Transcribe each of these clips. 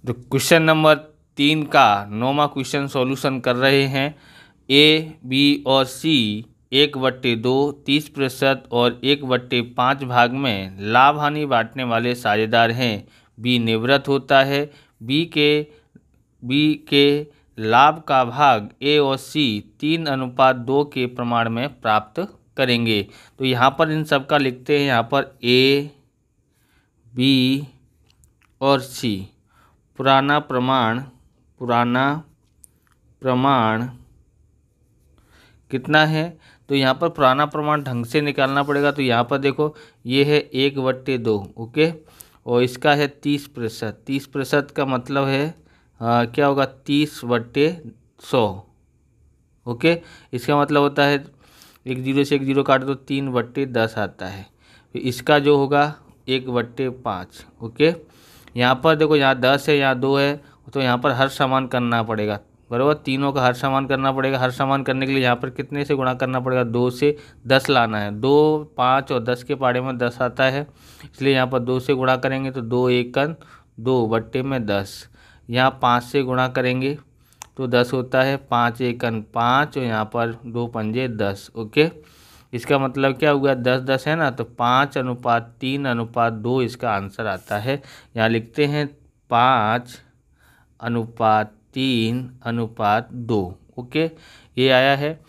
तो question number 3 का 9वां question solution कर रहे हैं। ए, बी और सी 1/2 30% और 1/5 भाग में लाभ हानि बांटने वाले साझेदार हैं। बी निवृत्त होता है। बी के लाभ का भाग ए और सी 3:2 के प्रमाण में प्राप्त करेंगे। तो यहाँ पर इन सब का लिखते हैं। यहाँ पर ए, बी और सी पुराना प्रमाण कितना है। तो यहाँ पर पुराना प्रमाण ढंग से निकालना पड़ेगा। तो यहाँ पर देखो ये है 1/2, ओके, और इसका है 30%। 30% का मतलब है क्या होगा 30/100, ओके। इसका मतलब होता है 1 0 से 1 0 काटो तो 3/10 आता है। इसका जो होगा 1/5, ओके। यहाँ पर देखो यहाँ 10 है, यहाँ 2 है, तो यहाँ पर हर समान करना पड़ेगा, बराबर। तीनों का हर समान करना पड़ेगा। हर समान करने के लिए यहाँ पर कितने से गुणा करना पड़ेगा, 2 से 10 लाना है। 2, 5 और 10 के पाड़े में 10 आता है, इसलिए यहाँ पर 2 से गुणा करेंगे तो 2 एकन 2/10। यहाँ 5 से गुणा करेंगे तो 10 होता है, 5 एकन 5 और यहाँ पर 2 पंजे 10, ओके। इसका मतलब क्या हुआ 10 10 है ना, तो 5:3:2 इसका आंसर आता है। यहाँ लिखते हैं 5:3:2, ओके, ये आया है।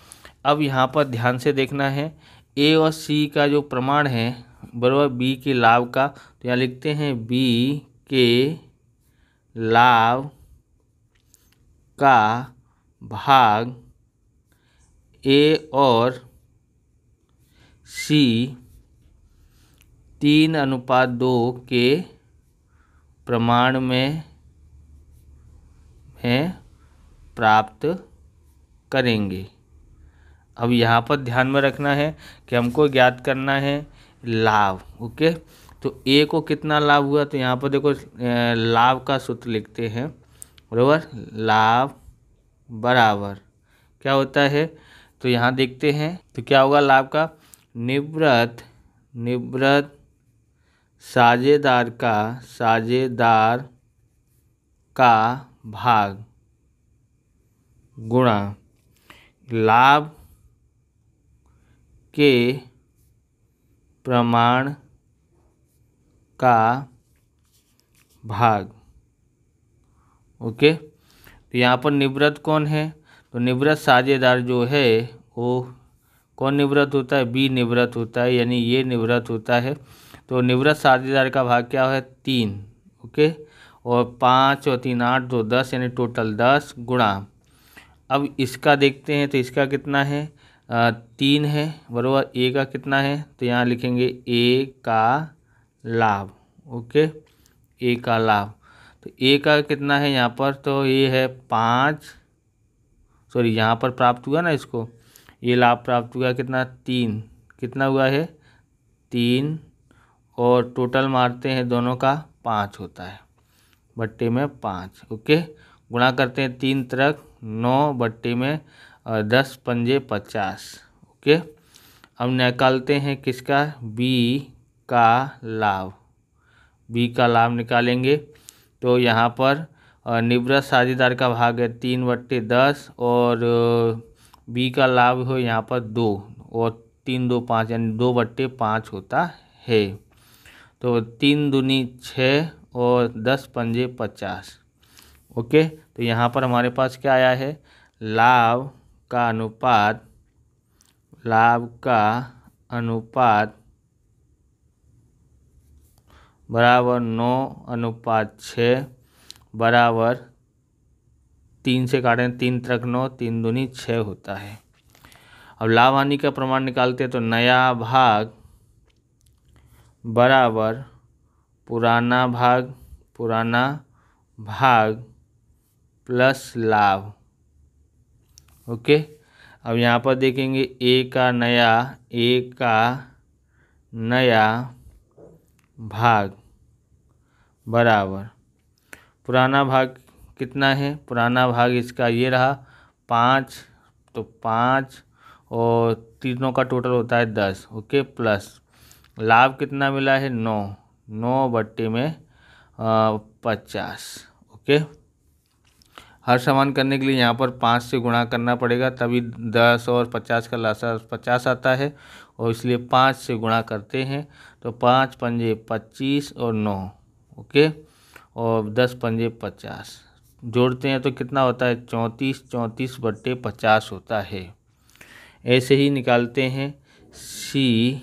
अब यहाँ पर ध्यान से देखना है ए और सी का जो प्रमाण है बराबर बी के लाभ का। तो यहाँ लिखते हैं बी के लाभ का भाग ए और सी 3:2 के प्रमाण में प्राप्त करेंगे। अब यहाँ पर ध्यान में रखना है कि हमको ज्ञात करना है लाभ, ओके। तो ए को कितना लाभ हुआ, तो यहाँ पर देखो लाभ का सूत्र लिखते हैं, बराबर। लाभ बराबर क्या होता है, तो यहाँ देखते हैं तो क्या होगा लाभ का, निवृत्त साझेदार का भाग गुणा लाभ के प्रमाण का भाग, ओके। तो यहाँ पर निवृत्त कौन है, तो निवृत्त साझेदार जो है वो कौन निवृत्त होता है, बी निवृत्त होता है, यानी ये निवृत्त होता है। तो निवृत्त साझेदार का भाग क्या है 3, ओके, और 5 और 3 8 2 10 यानी टोटल 10 गुणा। अब इसका देखते हैं तो इसका कितना है 3 है, बराबर। ए का कितना है, तो यहाँ लिखेंगे ए का लाभ, ओके, ए का लाभ। तो ए का कितना है यहाँ पर, तो ये है 5, सॉरी यहाँ पर प्राप्त हुआ ना, इसको ये लाभ प्राप्त हुआ कितना 3, कितना हुआ है 3, और टोटल मारते हैं दोनों का 5 होता है, बट्टे में 5, ओके। गुणा करते हैं 3 तरक 9 बट्टे में 10 पंजे 50, ओके। अब निकालते हैं किसका, बी का लाभ। बी का लाभ निकालेंगे तो यहाँ पर निवृत्त साझेदार का भाग है 3/10 और बी का लाभ हो यहाँ पर 2 और 3 2 5 यानी 2/5 होता है। तो 3 दूनी 6 और 10 पंजे 50, ओके। तो यहाँ पर हमारे पास क्या आया है, लाभ का अनुपात बराबर 9:6 बराबर 3 से काटें 3 तरक 9 3 दूनी 6 होता है। अब लाभ हानि का प्रमाण निकालते हैं तो नया भाग बराबर पुराना भाग प्लस लाभ, ओके। अब यहाँ पर देखेंगे ए का नया भाग बराबर पुराना भाग कितना है, पुराना भाग इसका ये रहा 5, तो 5 और तीनों का टोटल होता है 10, ओके, प्लस लाभ कितना मिला है 9 बट्टे में 50, ओके। हर समान करने के लिए यहाँ पर 5 से गुणा करना पड़ेगा, तभी 10 और 50 का लसा 50 आता है, और इसलिए 5 से गुणा करते हैं। तो 5 पंजे 25 और 9, ओके, और 10 पंजे 50 जोड़ते हैं तो कितना होता है 34, 34/50 होता है। ऐसे ही निकालते हैं सी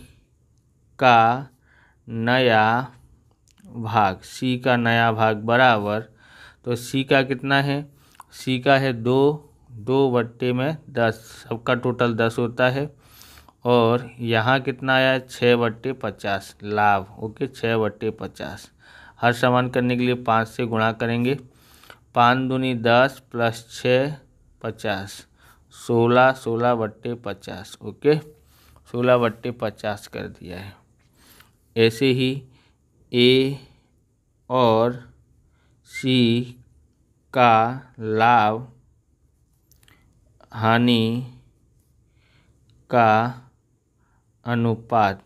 का नया भाग, सी का नया भाग बराबर, तो सी का कितना है, सी का है 2/10, सबका टोटल 10 होता है, और यहाँ कितना आया 6/50 लाभ, ओके, 6/50। हर समान करने के लिए 5 से गुणा करेंगे, 5 दूनी 10 प्लस 6 50, 16, 16/50, ओके, 16/50 कर दिया है। ऐसे ही ए और सी का लाभ हानि का अनुपात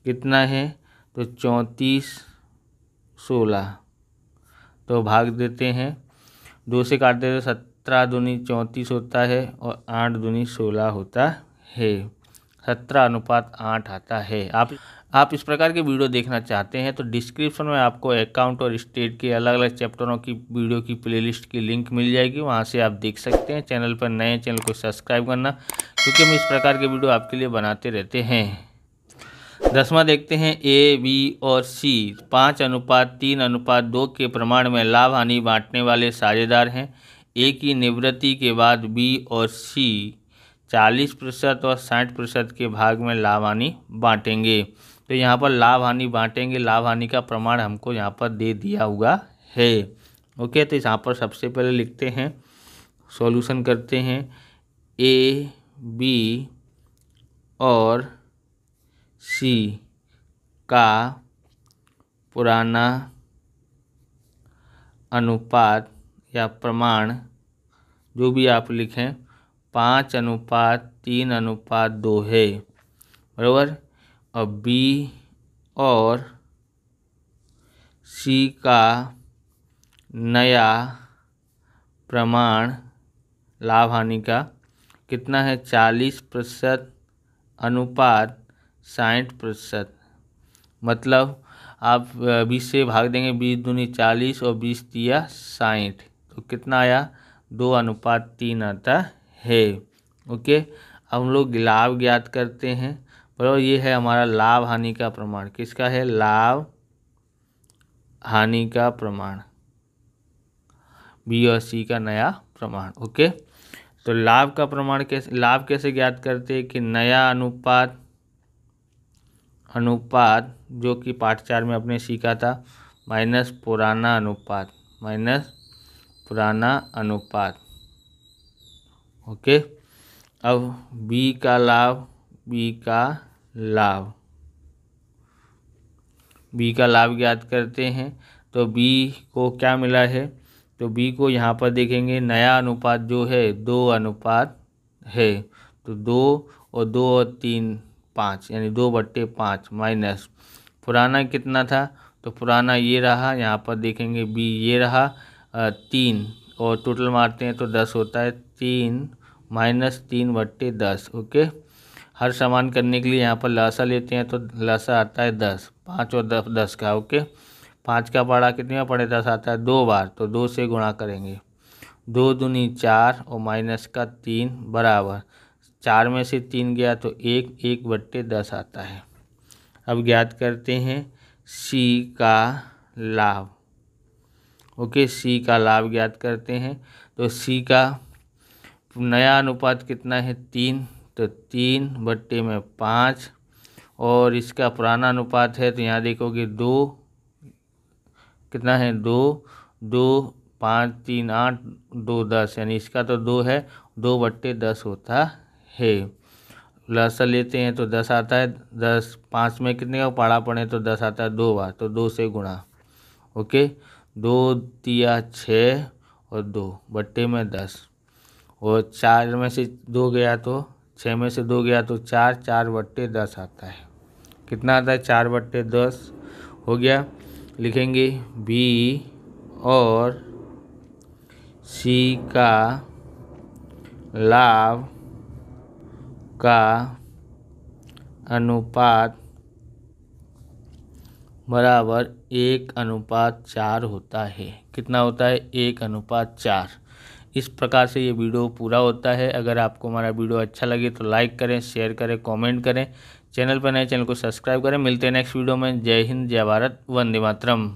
कितना है, तो 34, 16, तो भाग देते हैं, 2 से काट देते, 17 दूनी 34 होता है और 8 दूनी 16 होता है, 17:8 आता है। आप इस प्रकार के वीडियो देखना चाहते हैं तो डिस्क्रिप्शन में आपको अकाउंट और स्टेट के अलग अलग चैप्टरों की वीडियो की प्लेलिस्ट की लिंक मिल जाएगी, वहां से आप देख सकते हैं। चैनल पर नए चैनल को सब्सक्राइब करना, क्योंकि हम इस प्रकार के वीडियो आपके लिए बनाते रहते हैं। 10वां देखते हैं, ए बी और सी 5:3:2 के प्रमाण में लाभ हानि बांटने वाले साझेदार हैं। ए की निवृत्ति के बाद बी और सी 40% और 60% के भाग में लाभ हानि बांटेंगे। तो यहाँ पर लाभ हानि बांटेंगे, लाभ हानि का प्रमाण हमको यहाँ पर दे दिया हुआ है, ओके। तो यहाँ पर सबसे पहले लिखते हैं, सॉल्यूशन करते हैं, ए बी और सी का पुराना अनुपात या प्रमाण जो भी आप लिखें 5:3:2 है, बराबर। और बी और सी का नया प्रमाण लाभ हानि का कितना है 40% अनुपात 60%, मतलब आप 20 से भाग देंगे, 20 दूनी 40 और 20 तिया 60, तो कितना आया 2:3 आता है, ओके। अब हम लोग लाभ ज्ञात करते हैं, बराबर। ये है हमारा लाभ हानि का प्रमाण, किसका है, लाभ हानि का प्रमाण, बी और सी का नया प्रमाण, ओके। तो लाभ का प्रमाण लाभ कैसे ज्ञात करते हैं कि नया अनुपात जो कि पाठ 4 में अपने सीखा था, माइनस पुराना अनुपात, ओके। अब बी का लाभ ज्ञात करते हैं। तो बी को क्या मिला है, तो बी को यहाँ पर देखेंगे, नया अनुपात जो है 2 अनुपात है, तो 2 और 2 और 3 5, यानी 2/5 माइनस पुराना कितना था, तो पुराना ये रहा, यहाँ पर देखेंगे बी ये रहा 3, और टोटल मारते हैं तो 10 होता है, 3 माइनस 3/10, ओके। हर समान करने के लिए यहाँ पर लसा लेते हैं तो लसा आता है 10, 5 और 10 का, ओके। 5 का पढ़ा कितने में पड़े 10 आता है 2 बार, तो 2 से गुणा करेंगे, 2 दूनी 4 और माइनस का 3 बराबर 4 में से 3 गया तो 1/10 आता है। अब ज्ञात करते हैं सी का लाभ, ओके। सी का लाभ ज्ञात करते हैं, तो सी का नया अनुपात कितना है 3, तो 3/5, और इसका पुराना अनुपात है तो यहाँ देखोगे 2 कितना है 2, 5 3 8 2 10, यानी इसका तो 2 है, 2/10 होता है। लसा लेते हैं तो 10 आता है, 10 5 में कितने का पढ़ा पड़े तो 10 आता है 2 बार, तो 2 से गुणा, ओके। 2 तिया 6 और 2/10, और 4 में से 2 गया तो 6 में से 2 गया तो 4, 4/10 आता है, कितना आता है 4/10 हो गया। लिखेंगे बी और सी का लाभ का अनुपात बराबर 1:4 होता है। कितना होता है? 1:4। इस प्रकार से ये वीडियो पूरा होता है। अगर आपको हमारा वीडियो अच्छा लगे तो लाइक करें, शेयर करें, कमेंट करें। चैनल पर नए चैनल को सब्सक्राइब करें। मिलते हैं नेक्स्ट वीडियो में। जय हिंद, जय भारत, वंदे मातरम।